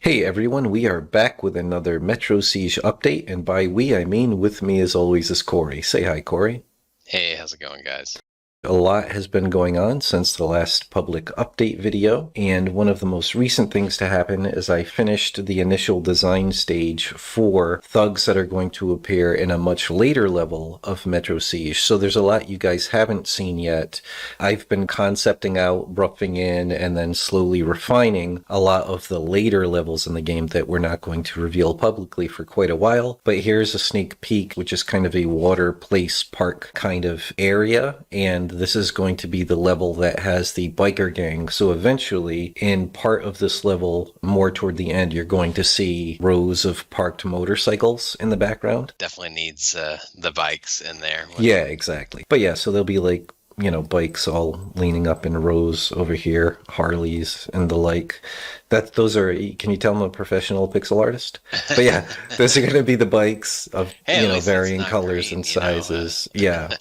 Hey everyone, we are back with another Metro Siege update, and by we I mean with me as always is Corey. Say hi, Corey. Hey, how's it going, guys? A lot has been going on since the last public update video, and one of the most recent things to happen is I finished the initial design stage for thugs that are going to appear in a much later level of Metro Siege. So there's a lot you guys haven't seen yet. I've been concepting out, roughing in, and then slowly refining a lot of the later levels in the game that we're not going to reveal publicly for quite a while. But here's a sneak peek, which is kind of a water place park kind of area, and this is going to be the level that has the biker gang. So eventually, in part of this level, more toward the end, you're going to see rows of parked motorcycles in the background. Definitely needs the bikes in there. Yeah, exactly. But yeah, so there'll be like, bikes all leaning up in rows over here, Harleys and the like. Those are, can you tell I'm a professional pixel artist? But yeah, those are going to be the bikes of, Hey, at least it's varying not colors green, and sizes. Yeah.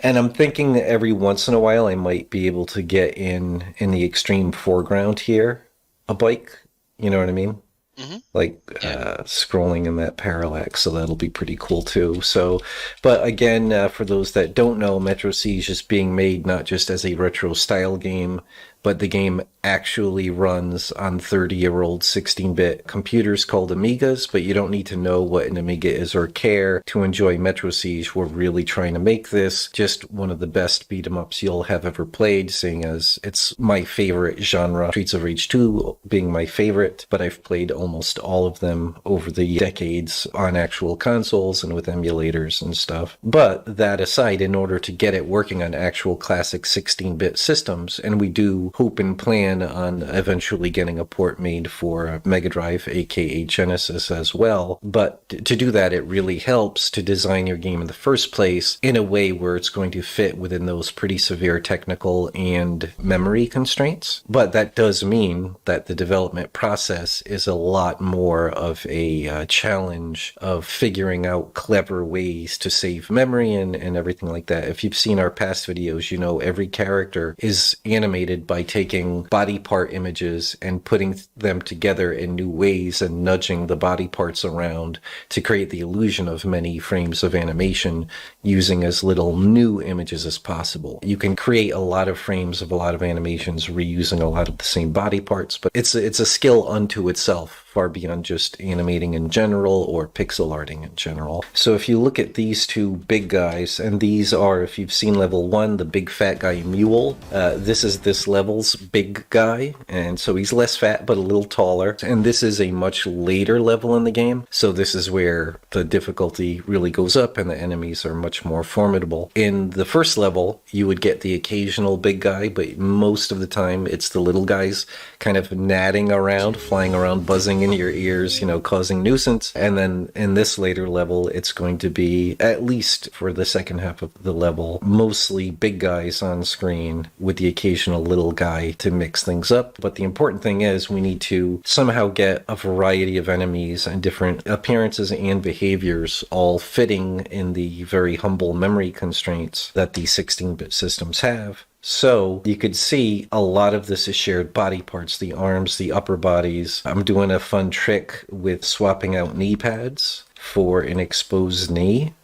And I'm thinking that every once in a while I might be able to get in the extreme foreground here, a bike. You know what I mean? hmm Like Yeah, scrolling in that parallax, so that'll be pretty cool too. So, but again, for those that don't know, Metro Siege is being made not just as a retro style game, but the game actually runs on 30-year-old 16-bit computers called Amigas, but you don't need to know what an Amiga is or care to enjoy Metro Siege. We're really trying to make this just one of the best beat-em-ups you'll have ever played, seeing as it's my favorite genre, Streets of Rage 2 being my favorite, but I've played almost all of them over the decades on actual consoles and with emulators and stuff. But that aside, in order to get it working on actual classic 16-bit systems, and we do hope and plan on eventually getting a port made for Mega Drive, aka Genesis as well. But to do that, it really helps to design your game in the first place in a way where it's going to fit within those pretty severe technical and memory constraints. But that does mean that the development process is a lot more of a challenge of figuring out clever ways to save memory and everything like that. If you've seen our past videos, you know every character is animated by taking body part images and putting them together in new ways and nudging the body parts around to create the illusion of many frames of animation using as little new images as possible. You can create a lot of frames of a lot of animations reusing a lot of the same body parts, but it's a skill unto itself, far beyond just animating in general or pixel arting in general. So if you look at these two big guys, and these are, if you've seen level 1, the big fat guy Mule, this is this level's big guy, and so he's less fat but a little taller, and this is a much later level in the game, so this is where the difficulty really goes up and the enemies are much more formidable. In the first level, you would get the occasional big guy, but most of the time it's the little guys kind of natting around, flying around, buzzing in your ears, causing nuisance. And then in this later level, it's going to be, at least for the second half of the level, mostly big guys on screen with the occasional little guy to mix things up. But the important thing is we need to somehow get a variety of enemies and different appearances and behaviors all fitting in the very humble memory constraints that these 16-bit systems have. So you could see a lot of this is shared body parts, the arms, the upper bodies. I'm doing a fun trick with swapping out knee pads for an exposed knee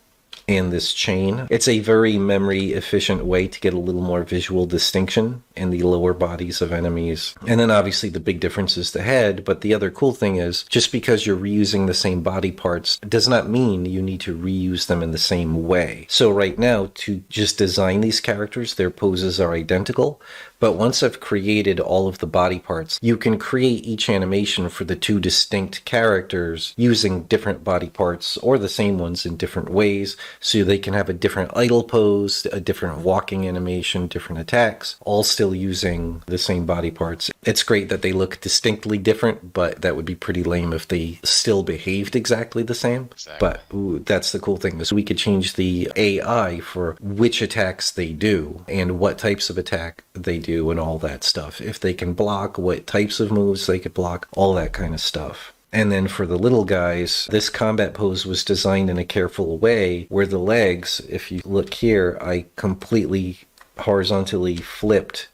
and this chain. It's a very memory efficient way to get a little more visual distinction in the lower bodies of enemies. And then obviously the big difference is the head, but the other cool thing is just because you're reusing the same body parts does not mean you need to reuse them in the same way. So right now, to just design these characters, their poses are identical, but once I've created all of the body parts, you can create each animation for the two distinct characters using different body parts or the same ones in different ways, so they can have a different idle pose, a different walking animation, different attacks, all still using the same body parts. It's great that they look distinctly different, but that would be pretty lame if they still behaved exactly the same. exactly. But that's the cool thing, is we could change the AI for which attacks they do and what types of attack they do and all that stuff. If they can block, what types of moves they could block, all that kind of stuff. And then for the little guys, this combat pose was designed in a careful way where the legs, if you look here, I completely horizontally flipped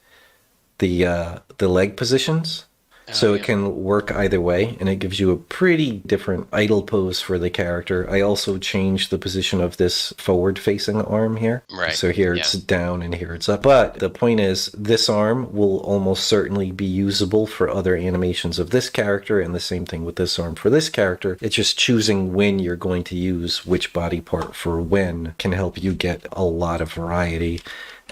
the leg positions Oh So it yeah. can work either way, and it gives you a pretty different idle pose for the character. I also changed the position of this forward-facing arm here. Right. So here Yeah. it's down and here it's up. But the point is, this arm will almost certainly be usable for other animations of this character, and the same thing with this arm for this character. It's just choosing when you're going to use which body part for when can help you get a lot of variety.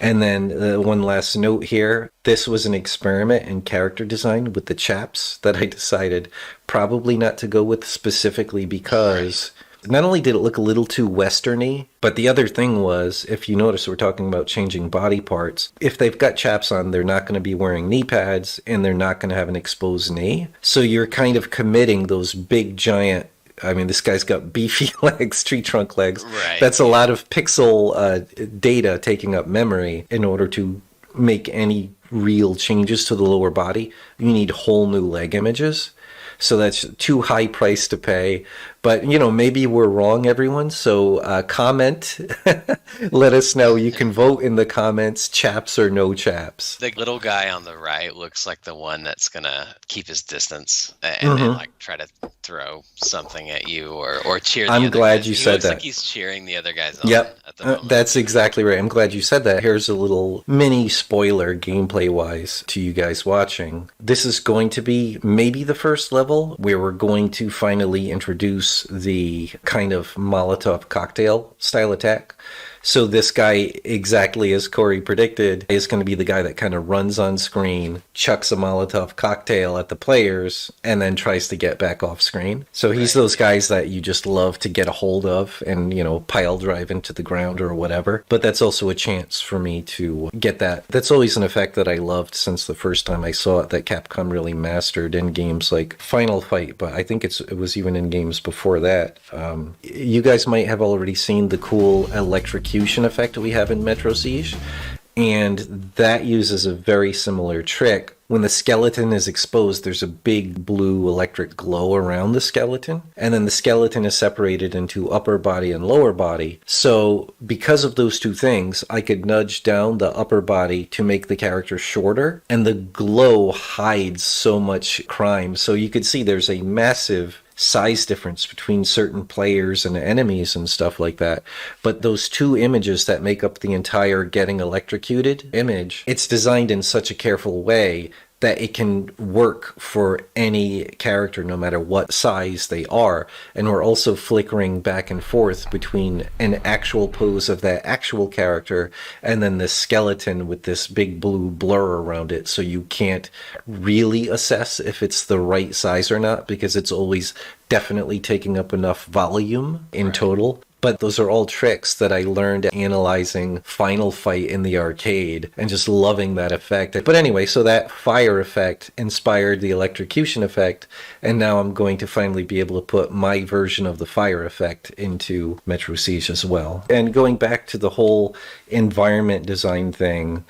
And then one last note here. This was an experiment in character design with the chaps that I decided probably not to go with specifically because not only did it look a little too westerny, but the other thing was, if you notice, we're talking about changing body parts. If they've got chaps on, they're not going to be wearing knee pads and they're not going to have an exposed knee. So you're kind of committing those big giant, I mean, this guy's got beefy legs, tree trunk legs. Right. That's a lot of pixel data taking up memory in order to make any real changes to the lower body. You need whole new leg images. So that's too high price to pay. But, maybe we're wrong, everyone. So comment. Let us know. You can vote in the comments, chaps or no chaps. The little guy on the right looks like the one that's gonna keep his distance and then like try to throw something at you or cheer the I'm other glad guys. you He said looks that. like he's cheering the other guys on Yep, at the moment. that's exactly right. I'm glad you said that. Here's a little mini spoiler gameplay-wise to you guys watching. This is going to be maybe the first level where we're going to finally introduce the kind of Molotov cocktail style attack. So this guy, exactly as Corey predicted, is going to be the guy that kind of runs on screen, chucks a Molotov cocktail at the players, and then tries to get back off screen. So he's those guys that you just love to get a hold of and, pile drive into the ground or whatever. But that's also a chance for me to get that. That's always an effect that I loved since the first time I saw it, that Capcom really mastered in games like Final Fight, but I think it was even in games before that. You guys might have already seen the cool electrocution effect we have in Metro Siege, and that uses a very similar trick. When the skeleton is exposed, there's a big blue electric glow around the skeleton, and then the skeleton is separated into upper body and lower body. So because of those two things, I could nudge down the upper body to make the character shorter, and the glow hides so much crime. So you could see there's a massive size difference between certain players and enemies and stuff like that. But those two images that make up the entire getting electrocuted image, it's designed in such a careful way that it can work for any character no matter what size they are. And we're also flickering back and forth between an actual pose of that actual character and then the skeleton with this big blue blur around it, so you can't really assess if it's the right size or not, because it's always definitely taking up enough volume in total. But those are all tricks that I learned analyzing Final Fight in the arcade and just loving that effect. But anyway, so that fire effect inspired the electrocution effect, and now I'm going to finally be able to put my version of the fire effect into Metro Siege as well. And going back to the whole environment design thing,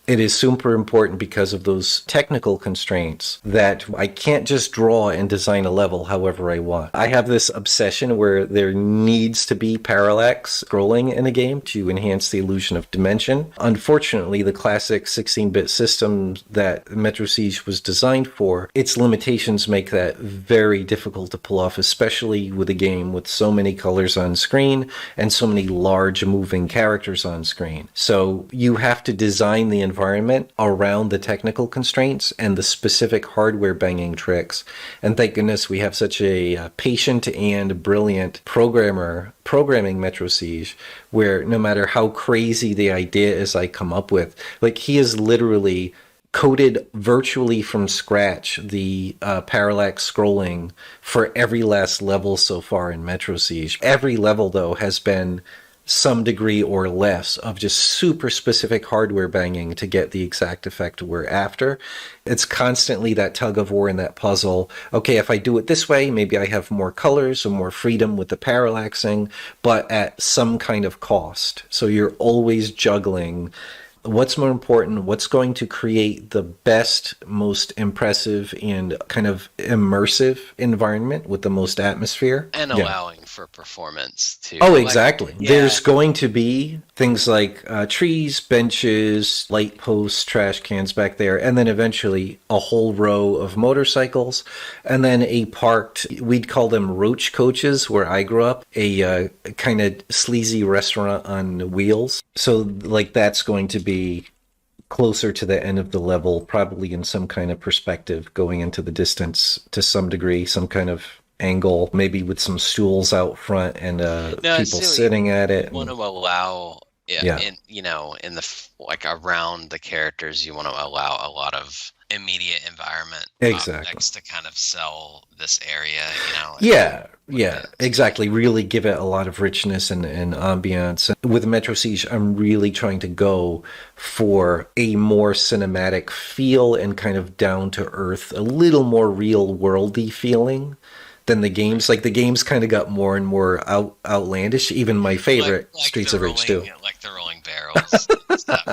it is super important because of those technical constraints that I can't just draw and design a level however I want. I have this obsession where there needs to be parallax scrolling in a game to enhance the illusion of dimension. Unfortunately, the classic 16-bit system that Metro Siege was designed for, its limitations make that very difficult to pull off, especially with a game with so many colors on screen and so many large moving characters on screen. So you have to design the environment around the technical constraints and the specific hardware banging tricks. And thank goodness we have such a patient and brilliant programmer programming Metro Siege, where no matter how crazy the idea is I come up with, like, he is literally coded virtually from scratch the parallax scrolling for every last level so far in Metro Siege. Every level, though, has been some degree or less of just super specific hardware banging to get the exact effect we're after. It's constantly that tug of war and that puzzle. Okay, if I do it this way, maybe I have more colors and more freedom with the parallaxing, but at some kind of cost. So you're always juggling what's more important, what's going to create the best, most impressive and kind of immersive environment with the most atmosphere. And Yeah. allowing for performance too. Oh, Like, exactly. yeah, There's going to be things like trees, benches, light posts, trash cans back there, and then eventually a whole row of motorcycles, and then a parked, we'd call them roach coaches where I grew up, a kind of sleazy restaurant on wheels. So, like, that's going to be closer to the end of the level, probably in some kind of perspective going into the distance to some degree, some kind of angle, maybe with some stools out front and no, I people see what you sitting at you it. want And to allow. Yeah, yeah, in in the like around the characters, you want to allow a lot of immediate environment exactly. objects to kind of sell this area, Yeah, with yeah, it. exactly. Really give it a lot of richness and ambiance. With Metro Siege, I'm really trying to go for a more cinematic feel and kind of down to earth, a little more real worldy feeling than the games. Like the games kind of got more and more outlandish. Even my favorite Streets of Rage 2. Like the rolling barrels and stuff.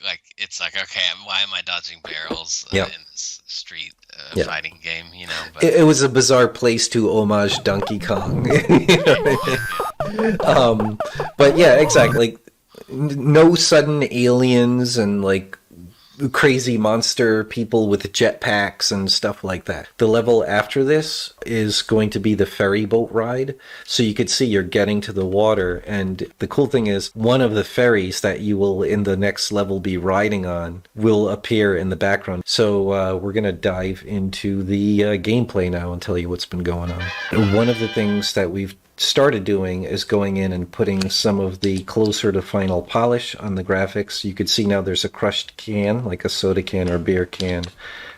Like it's like, okay, why am I dodging barrels Yep. in this street Yeah. fighting game? But It was a bizarre place to homage Donkey Kong. You know right, what I yeah, mean? But yeah, exactly. Like, no sudden aliens and like crazy monster people with jetpacks and stuff like that. The level after this is going to be the ferry boat ride. So you could see you're getting to the water. And the cool thing is, one of the ferries that you will in the next level be riding on will appear in the background. So we're going to dive into the gameplay now and tell you what's been going on. One of the things that we've started doing is going in and putting some of the closer to final polish on the graphics. You could see now there's a crushed can, like a soda can or beer can,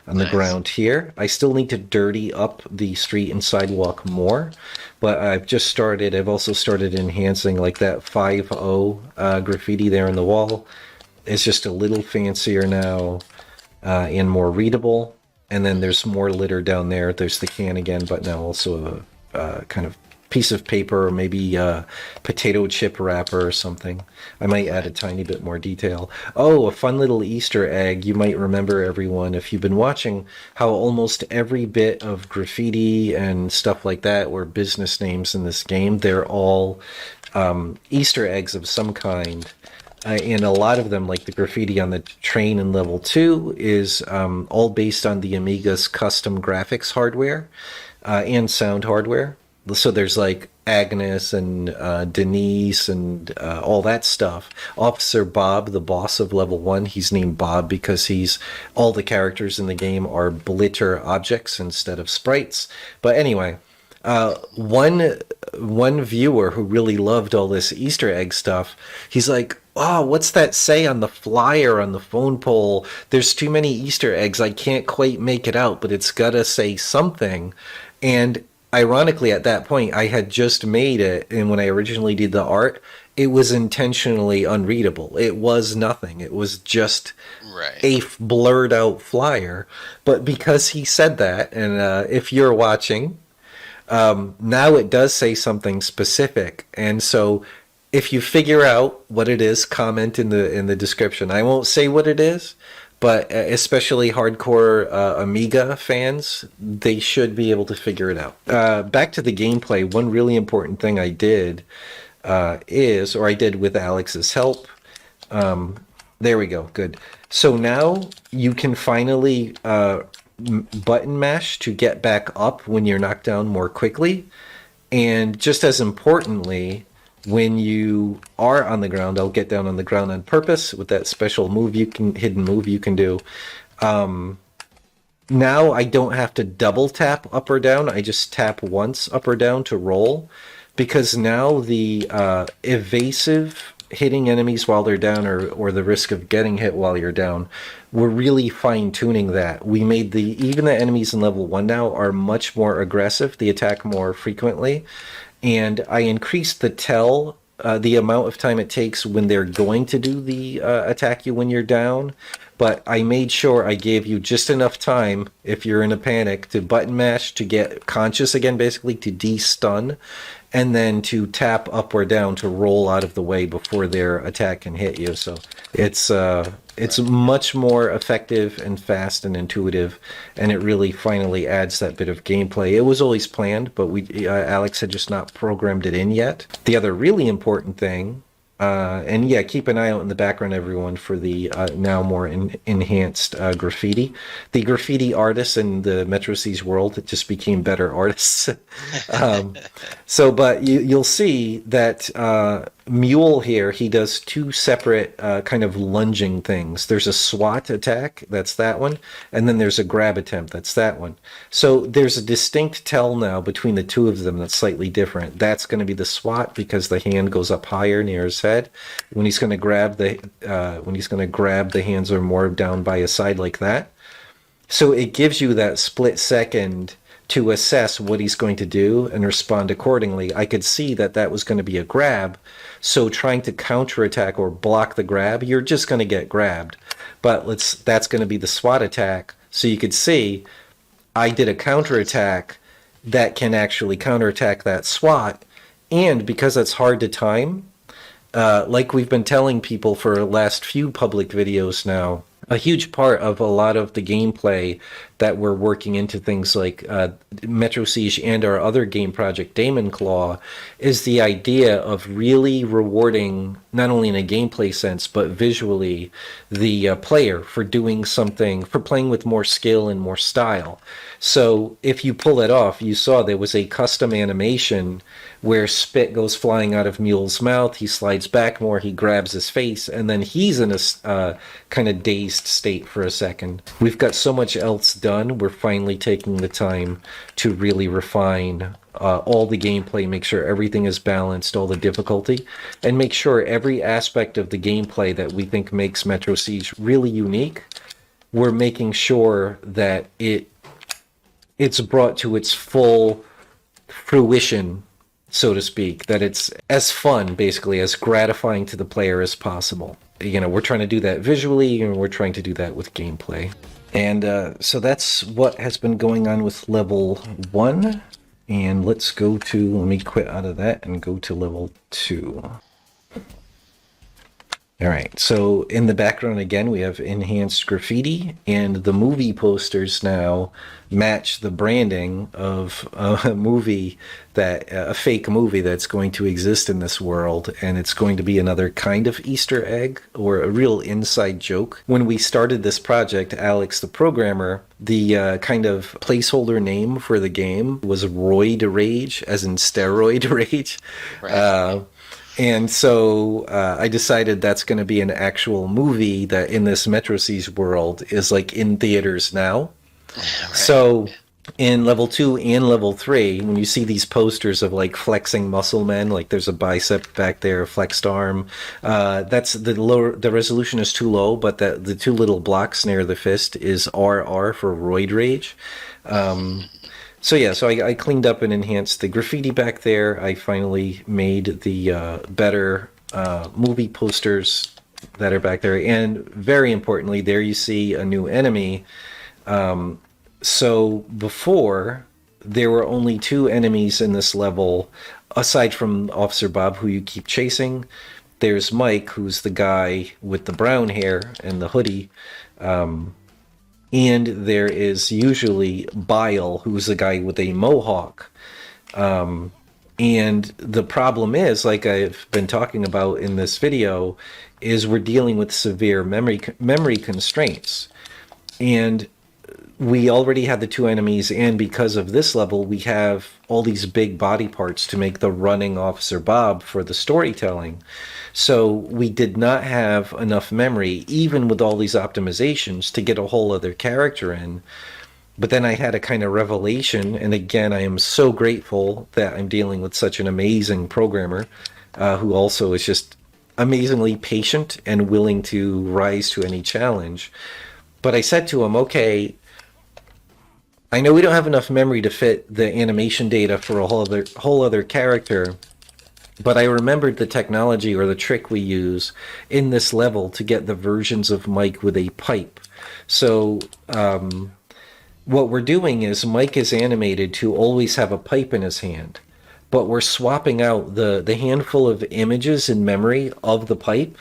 on the nice. ground here. I still need to dirty up the street and sidewalk more, but I've also started enhancing like that 5-0 graffiti there on the wall. It's just a little fancier now and more readable. And then there's more litter down there. There's the can again, but now also a kind of piece of paper or maybe a potato chip wrapper or something. I might add a tiny bit more detail. Oh, a fun little Easter egg. You might remember, everyone, if you've been watching, how almost every bit of graffiti and stuff like that were business names in this game. They're all Easter eggs of some kind. And a lot of them, like the graffiti on the train in level 2, is all based on the Amiga's custom graphics hardware and sound hardware. So there's like Agnes and Denise and all that stuff. Officer Bob, the boss of level 1, he's named Bob because he's all the characters in the game are blitter objects instead of sprites. But anyway, one viewer who really loved all this Easter egg stuff, he's like, "Oh, what's that say on the flyer on the phone pole? There's too many Easter eggs. I can't quite make it out, but it's gotta say something." And ironically, at that point, I had just made it, and when I originally did the art, it was intentionally unreadable. It was nothing. It was just Right. a blurred out flyer. But because he said that, and if you're watching, now it does say something specific. And so if you figure out what it is, comment in the description. I won't say what it is, but especially hardcore Amiga fans, they should be able to figure it out. Back to the gameplay, one really important thing I did or I did with Alex's help. There we go. Good. So now you can finally button mash to get back up when you're knocked down more quickly. And just as importantly, when you are on the ground, I'll get down on the ground on purpose with that special hidden move you can do. Now I don't have to double tap up or down. I just tap once up or down to roll, because now the evasive hitting enemies while they're down, or the risk of getting hit while you're down, we're really fine tuning that. We made even the enemies in level 1 now are much more aggressive. They attack more frequently, and I increased the amount of time it takes when they're going to do the attack you when you're down. but I made sure I gave you just enough time, if you're in a panic, to button mash to get conscious again, basically to de-stun, and then to tap up or down to roll out of the way before their attack can hit you. So it's much more effective and fast and intuitive, and it really finally adds that bit of gameplay. It was always planned, but we Alex had just not programmed it in yet. The other really important thing, and yeah, keep an eye out in the background, everyone, for the now more enhanced graffiti. The graffiti artists in the Metro C's world just became better artists. But you'll see that Mule here, he does two separate kind of lunging things. There's a swat attack, that's that one, and then there's a grab attempt, that's that one. So there's a distinct tell now between the two of them that's slightly different. That's going to be the swat because the hand goes up higher near his head. When he's going to grab the hands are more down by his side like that. So it gives you that split second to assess what he's going to do and respond accordingly. I could see that that was going to be a grab, so trying to counterattack or block the grab, you're just going to get grabbed. But that's going to be the SWAT attack. So you could see I did a counterattack that can actually counterattack that SWAT, and because it's hard to time, like we've been telling people for the last few public videos now, a huge part of a lot of the gameplay that we're working into things like Metro Siege and our other game project, Damon Claw, is the idea of really rewarding, not only in a gameplay sense, but visually, the player for doing something, for playing with more skill and more style. So if you pull it off, you saw there was a custom animation where spit goes flying out of Mule's mouth, he slides back more, he grabs his face, and then he's in a kind of dazed state for a second. We've got so much else done, we're finally taking the time to really refine all the gameplay, make sure everything is balanced, all the difficulty, and make sure every aspect of the gameplay that we think makes Metro Siege really unique, we're making sure that it's brought to its full fruition, so to speak, that it's as fun, basically, as gratifying to the player as possible. You know, we're trying to do that visually, and we're trying to do that with gameplay. And so that's what has been going on with level 1. And let me quit out of that and go to level 2. All right, so in the background again, we have enhanced graffiti, and the movie posters now match the branding of a movie a fake movie that's going to exist in this world, and it's going to be another kind of Easter egg or a real inside joke. When we started this project, Alex, the programmer, the kind of placeholder name for the game was Roid Rage, as in steroid rage. Right. And so I decided that's going to be an actual movie that in this Metro Siege world is like in theaters now. Right. So in level 2 and level 3, when you see these posters of like flexing muscle men, like there's a bicep back there, a flexed arm, that's the resolution is too low, but the two little blocks near the fist is RR for Roid Rage. So I cleaned up and enhanced the graffiti back there. I finally made the better movie posters that are back there. And very importantly, there you see a new enemy. So before, there were only 2 enemies in this level, aside from Officer Bob, who you keep chasing. There's Mike, who's the guy with the brown hair and the hoodie. And there is usually Bile, who's the guy with a mohawk. And the problem is, like I've been talking about in this video, is we're dealing with severe memory constraints. And we already had the 2 enemies, and because of this level, we have all these big body parts to make the running Officer Bob for the storytelling. So we did not have enough memory, even with all these optimizations, to get a whole other character in. But then I had a kind of revelation, and again, I am so grateful that I'm dealing with such an amazing programmer who also is just amazingly patient and willing to rise to any challenge. But I said to him, okay, I know we don't have enough memory to fit the animation data for a whole other character, But I remembered the technology or the trick we use in this level to get the versions of Mike with a pipe. So what we're doing is Mike is animated to always have a pipe in his hand, but we're swapping out the handful of images in memory of the pipe.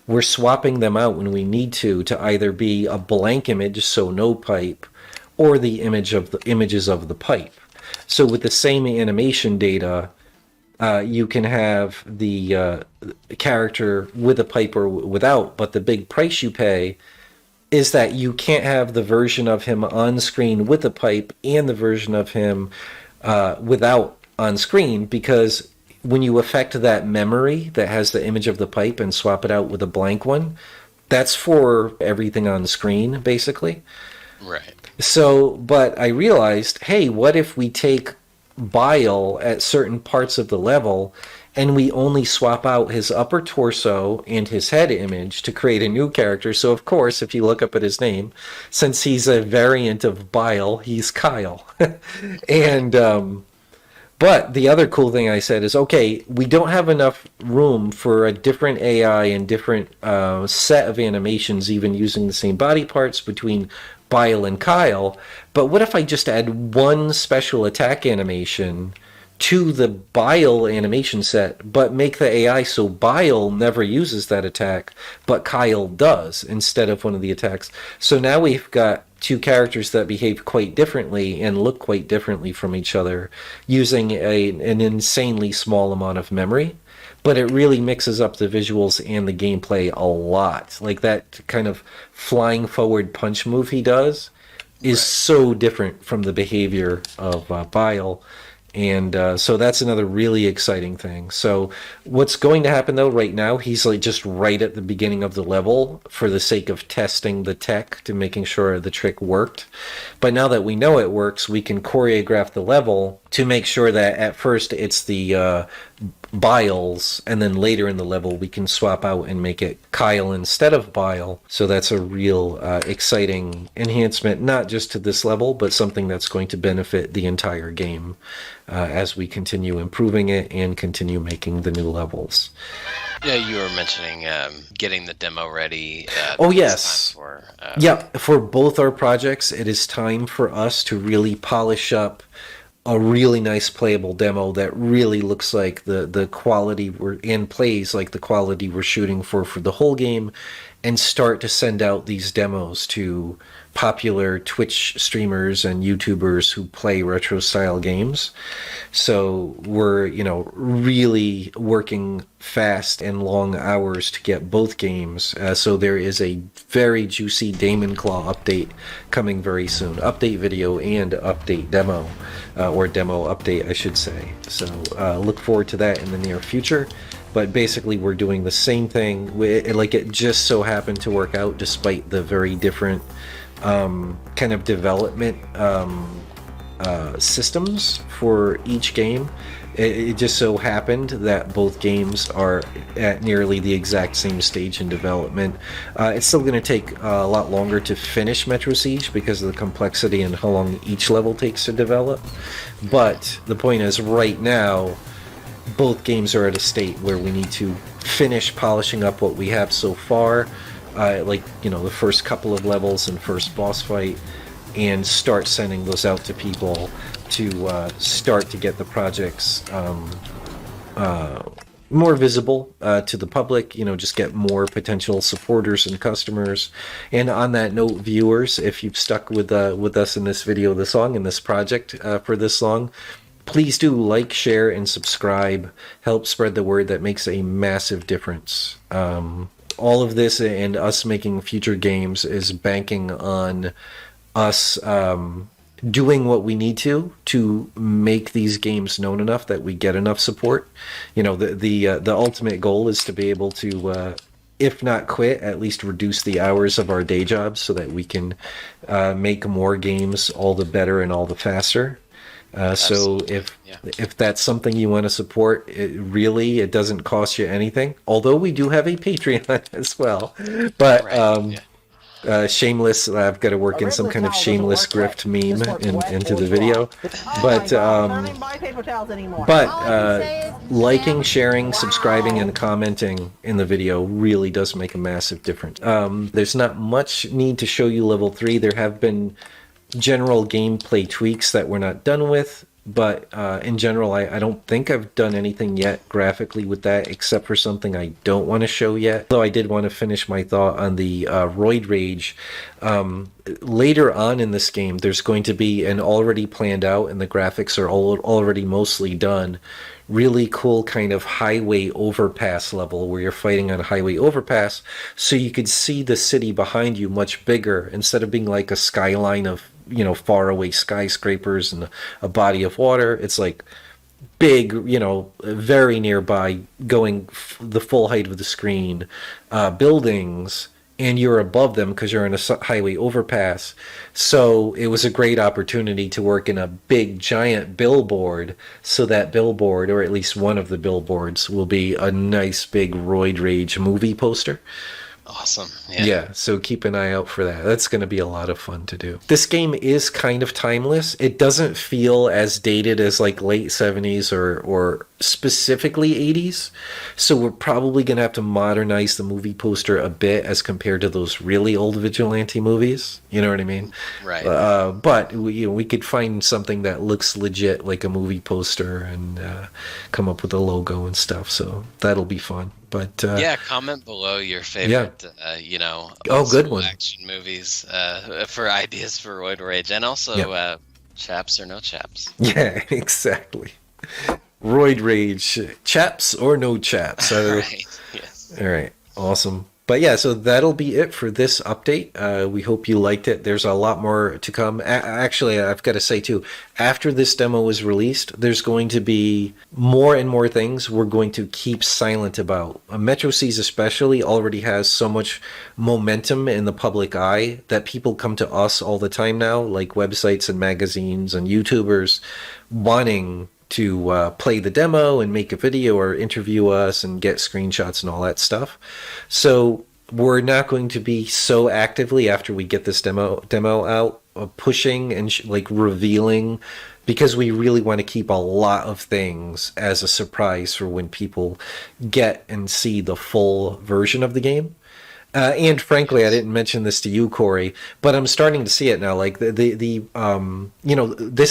We're swapping them out when we need to either be a blank image, so no pipe, or the images of the pipe. So with the same animation data, you can have the character with a pipe or without, but the big price you pay is that you can't have the version of him on screen with a pipe and the version of him without on screen, because when you affect that memory that has the image of the pipe and swap it out with a blank one, that's for everything on screen, basically. Right. So, but I realized, hey, what if we take Bile at certain parts of the level and we only swap out his upper torso and his head image to create a new character? So, of course, if you look up at his name, since he's a variant of Bile, he's Kyle. Right. and but the other cool thing I said is, okay, we don't have enough room for a different AI and different set of animations, even using the same body parts between Bile and Kyle. But what if I just add one special attack animation to the Bile animation set, but make the AI so Bile never uses that attack, but Kyle does instead of one of the attacks. So now we've got two characters that behave quite differently and look quite differently from each other using an insanely small amount of memory. But it really mixes up the visuals and the gameplay a lot. Like that kind of flying forward punch move he does is Right. so different from the behavior of Bile. And so that's another really exciting thing. So what's going to happen though right now, he's like just right at the beginning of the level for the sake of testing the tech to making sure the trick worked. But now that we know it works, we can choreograph the level to make sure that at first it's the Biles, and then later in the level we can swap out and make it Kyle instead of Bile. So that's a real exciting enhancement, not just to this level, but something that's going to benefit the entire game as we continue improving it and continue making the new levels. Yeah, you were mentioning getting the demo ready. Oh, It's time yes. for. Yeah, for both our projects, it is time for us to really polish up a really nice playable demo that really looks like the quality we're and plays like the quality we're shooting for the whole game, and start to send out these demos to popular Twitch streamers and YouTubers who play retro style games. So we're, really working fast and long hours to get both games. So there is a very juicy Damon Claw update coming very soon. Update video and update demo, or demo update, I should say. So look forward to that in the near future. But basically, we're doing the same thing. Like it just so happened to work out despite the very different kind of development systems for each game. It just so happened that both games are at nearly the exact same stage in development. It's still going to take a lot longer to finish Metro Siege because of the complexity and how long each level takes to develop. But the point is, right now, both games are at a state where we need to finish polishing up what we have so far, the first couple of levels and first boss fight, and start sending those out to people to start to get the projects more visible to the public. Just get more potential supporters and customers. And on that note, viewers, if you've stuck with us in this video this long, in this project for this long, please do like, share, and subscribe. Help spread the word. That makes a massive difference. All of this and us making future games is banking on us doing what we need to make these games known enough that we get enough support. The ultimate goal is to be able to, if not quit, at least reduce the hours of our day jobs so that we can make more games all the better and all the faster. So Absolutely. Yeah. if that's something you want to support, it doesn't cost you anything. Although we do have a Patreon as well, but Right. Yeah. Shameless. I've got to work in some kind of shameless grift meme into the video. But liking, sharing, subscribing, and commenting in the video really does make a massive difference. There's not much need to show you level 3. There have been general gameplay tweaks that we're not done with, but in general, I don't think I've done anything yet graphically with that, except for something I don't want to show yet. Though I did want to finish my thought on the Roid Rage. Later on in this game, there's going to be an already planned out, and the graphics are already mostly done, really cool kind of highway overpass level where you're fighting on a highway overpass, so you could see the city behind you much bigger instead of being like a skyline of, you know, far away skyscrapers and a body of water. It's like big, you know, very nearby, going the full height of the screen, buildings, and you're above them because you're in a highway overpass. So it was a great opportunity to work in a big giant billboard, so that billboard, or at least one of the billboards, will be a nice big Roid Rage movie poster. Awesome. Yeah, so keep an eye out for that. That's going to be a lot of fun to do. This game is kind of timeless. It doesn't feel as dated as like late 70s or specifically 80s. So we're probably going to have to modernize the movie poster a bit as compared to those really old Vigilante movies. You know what I mean? Right. But we could find something that looks legit like a movie poster and come up with a logo and stuff. So that'll be fun. But yeah, comment below your favorite, good one, action movies for ideas for Roid Rage, and also chaps or no chaps. Yeah, exactly. Roid Rage, chaps or no chaps. Right. Yes. All right. Awesome. But yeah, so that'll be it for this update. We hope you liked it. There's a lot more to come. Actually, I've got to say too, after this demo is released, there's going to be more and more things we're going to keep silent about. Metro Seas especially already has so much momentum in the public eye that people come to us all the time now, like websites and magazines and YouTubers wanting to play the demo and make a video or interview us and get screenshots and all that stuff. So we're not going to be so actively, after we get this demo out, pushing and revealing, because we really want to keep a lot of things as a surprise for when people get and see the full version of the game. And frankly, I didn't mention this to you, Corey, but I'm starting to see it now. Like this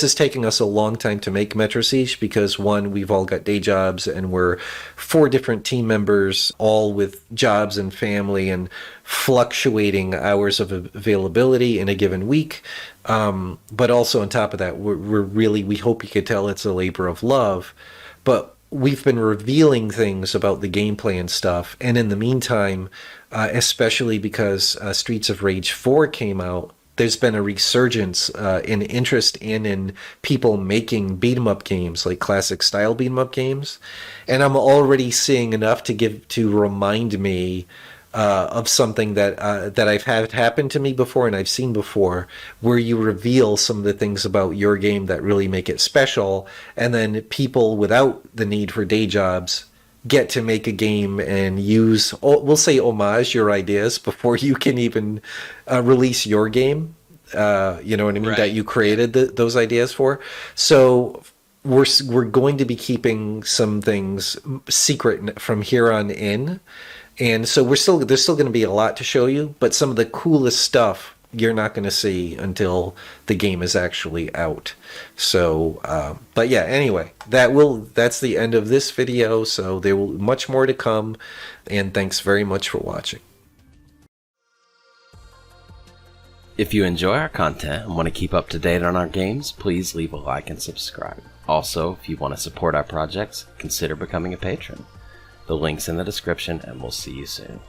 is taking us a long time to make Metro Siege because, one, we've all got day jobs and we're 4 different team members, all with jobs and family and fluctuating hours of availability in a given week. But also on top of that, we hope you could tell it's a labor of love, but we've been revealing things about the gameplay and stuff. And in the meantime, especially because Streets of Rage 4 came out, there's been a resurgence in interest in people making beat-em-up games, like classic style beat-em-up games. And I'm already seeing enough to remind me of something that I've had happen to me before and I've seen before, where you reveal some of the things about your game that really make it special, and then people without the need for day jobs get to make a game and use, we'll say, homage your ideas before you can even release your game. You know what I mean? Right. That you created those ideas for. So we're going to be keeping some things secret from here on in. And so there's still going to be a lot to show you, but some of the coolest stuff you're not going to see until the game is actually out. So, but yeah, anyway, that's the end of this video. So there will be much more to come, and thanks very much for watching. If you enjoy our content and want to keep up to date on our games, please leave a like and subscribe. Also, if you want to support our projects, consider becoming a patron. The link's in the description, and we'll see you soon.